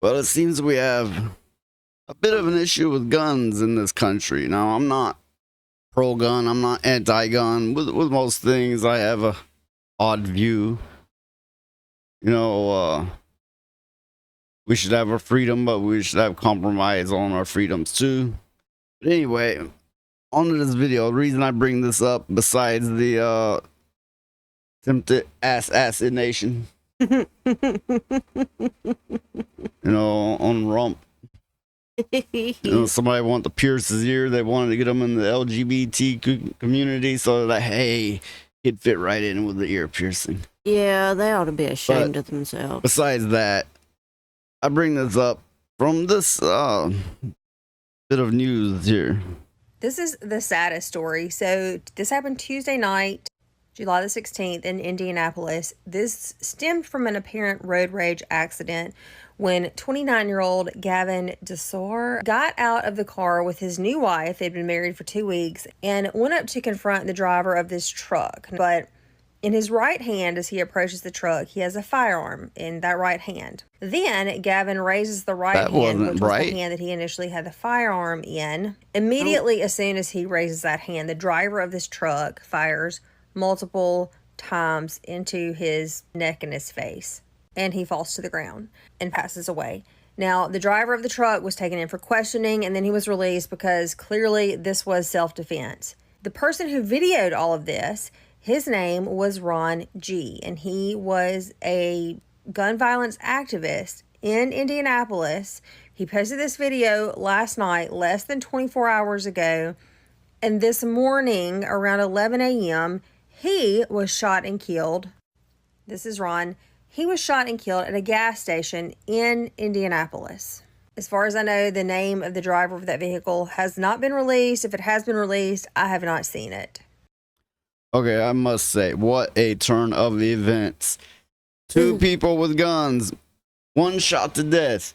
Well, it seems we have a bit of an issue with guns in this country. Now, I'm not pro gun, I'm not anti gun. With most things, I have a odd view. You know, we should have our freedom, but we should have compromise on our freedoms too. But anyway, on to this video. The reason I bring this up, besides the attempted assassination, on Rump. Somebody wanted to pierce his ear. They wanted to get him in the LGBT community so that, hey, he'd fit right in with the ear piercing. Yeah, they ought to be ashamed of themselves. Besides that, I bring this up from this bit of news here. This is the saddest story. So this happened Tuesday night, July the 16th in Indianapolis. This stemmed from an apparent road rage accident when 29-year-old Gavin DeSore got out of the car with his new wife. They'd been married for 2 weeks and went up to confront the driver of this truck. But in his right hand, as he approaches the truck, he has a firearm in that right hand. Then Gavin raises the right hand, which was the hand that he initially had the firearm in. Immediately, as soon as he raises that hand, the driver of this truck fires multiple times into his neck and his face, and he falls to the ground and passes away. Now, the driver of the truck was taken in for questioning, and then he was released because clearly this was self-defense. The person who videoed all of this, his name was Ron G., and he was a gun violence activist in Indianapolis. He posted this video last night, less than 24 hours ago, and this morning around 11 a.m., he was shot and killed. This is Ron. He was shot and killed at a gas station in Indianapolis. As far as I know, the name of the driver of that vehicle has not been released. If it has been released, I have not seen it. Okay, I must say, what a turn of the events. Two people with guns, one shot to death.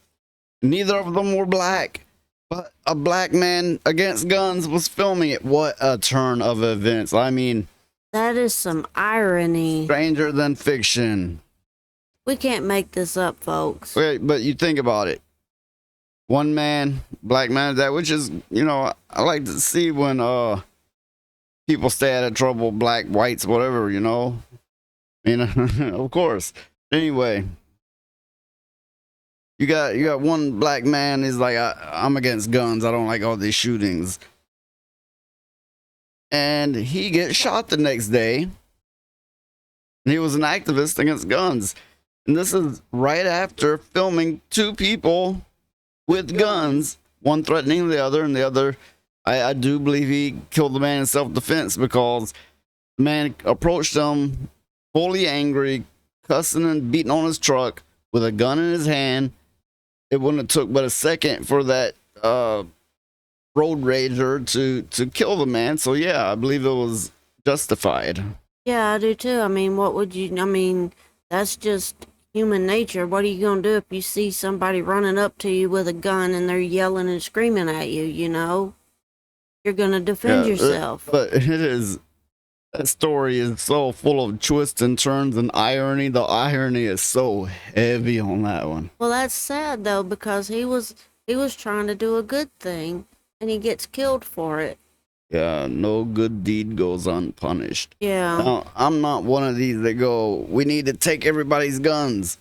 Neither of them were black, but a black man against guns was filming it. What a turn of events. I mean, that is some irony. Stranger than fiction. We can't make this up, folks. Wait, but you think about it. One man, black man, that, which is, I like to see when people stay out of trouble, black, whites, whatever, of course. Anyway, you got one black man is like, I'm against guns. I don't like all these shootings. And he gets shot the next day. He was an activist against guns. And this is right after filming two people with guns, one threatening the other, and the other, I do believe he killed the man in self-defense because the man approached him fully angry, cussing and beating on his truck with a gun in his hand. It wouldn't have took but a second for that road rager to kill the man. So yeah, I believe it was justified. Yeah, I do too. I mean, that's just human nature. What are you going to do if you see somebody running up to you with a gun and they're yelling and screaming at you, You're going to defend yourself. But that story is so full of twists and turns and irony. The irony is so heavy on that one. Well, that's sad though, because he was trying to do a good thing and he gets killed for it. Yeah, no good deed goes unpunished. Yeah. Now, I'm not one of these that go, we need to take everybody's guns.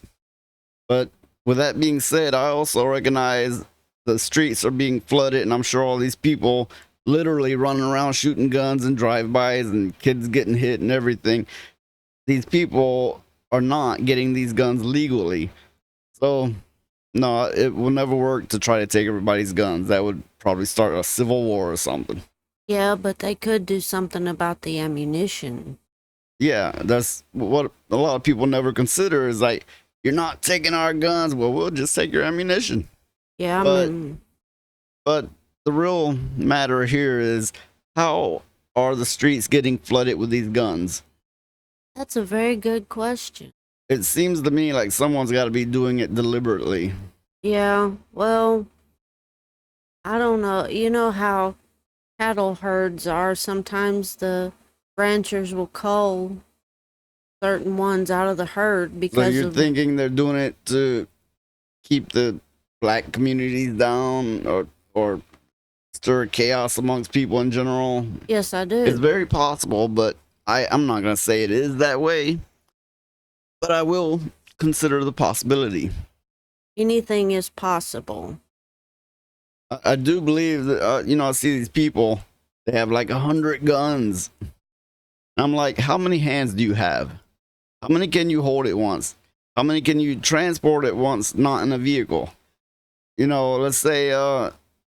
But with that being said, I also recognize the streets are being flooded, and I'm sure all these people literally running around shooting guns and drive-bys and kids getting hit and everything. These people are not getting these guns legally. So, no, it will never work to try to take everybody's guns. That would probably start a civil war or something. Yeah, but they could do something about the ammunition. Yeah, that's what a lot of people never consider is like, you're not taking our guns. Well, we'll just take your ammunition. Yeah, but the real matter here is, how are the streets getting flooded with these guns? That's a very good question. It seems to me like someone's got to be doing it deliberately. Yeah, well, I don't know. You know how cattle herds are. Sometimes the ranchers will cull certain ones out of the herd because so you're thinking they're doing it to keep the black communities down or stir chaos amongst people in general. Yes, I It's do. very possible, but I'm not going to say it is that way, but I will consider the possibility. Anything is possible. I do believe that, I see these people, they have like 100 guns. I'm like, how many hands do you have? How many can you hold at once? How many can you transport at once, not in a vehicle? Let's say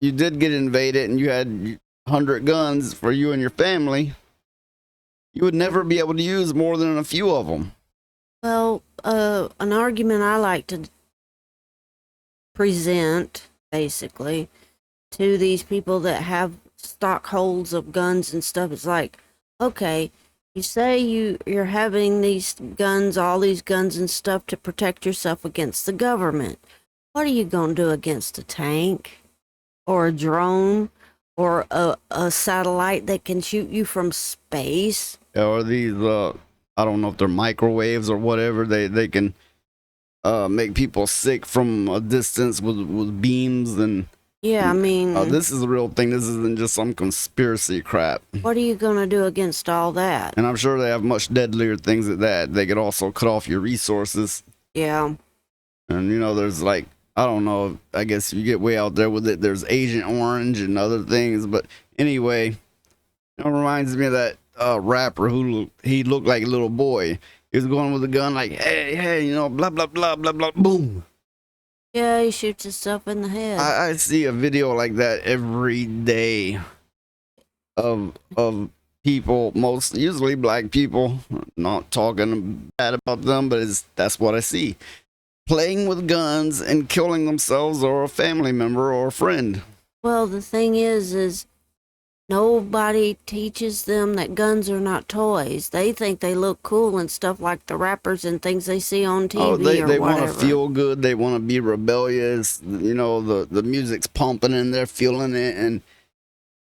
you did get invaded and you had 100 guns for you and your family. You would never be able to use more than a few of them. Well, an argument I like to present, basically, to these people that have stockholds of guns and stuff is like, okay, you say you're having these guns, all these guns and stuff to protect yourself against the government. What are you gonna do against a tank or a drone or a satellite that can shoot you from space? Or these, I don't know if they're microwaves or whatever. They can make people sick from a distance with beams and. Yeah, I mean, This is a real thing. This isn't just some conspiracy crap. what are you gonna do against all that? And I'm sure they have much deadlier things at that. They could also cut off your resources. Yeah. And there's like, I don't know, I guess you get way out there with it. There's Agent Orange and other things. But anyway, it reminds me of that rapper who he looked like a little boy. He was going with a gun like, hey, blah, blah, blah, blah, blah, boom. Yeah, he shoots himself in the head. I see a video like that every day of people, most usually black people, not talking bad about them, but that's what I see. Playing with guns and killing themselves or a family member or a friend. Well, the thing is nobody teaches them that guns are not toys. They think they look cool and stuff like the rappers and things they see on TV Oh, they or want whatever. to feel good. They want to be rebellious. The music's pumping and they're feeling it. And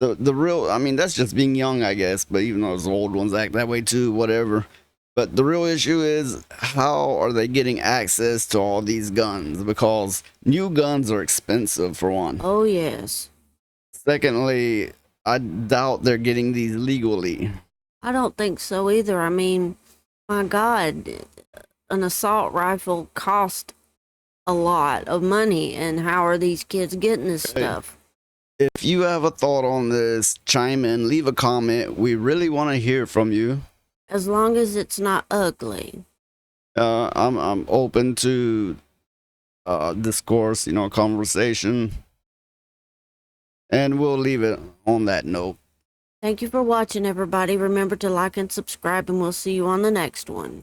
the real, I mean, that's just being young, I guess. But even those old ones act that way too, whatever. But the real issue is, how are they getting access to all these guns? Because new guns are expensive, for one. Oh, yes. Secondly, I doubt they're getting these legally. I don't think so either. I mean, my God, an assault rifle cost a lot of money, and how are these kids getting this stuff? If you have a thought on this, chime in, leave a comment. We really want to hear from you. As long as it's not ugly. I'm open to discourse, conversation, and we'll leave it on that note. Thank you for watching, everybody. Remember to like and subscribe, and we'll see you on the next one.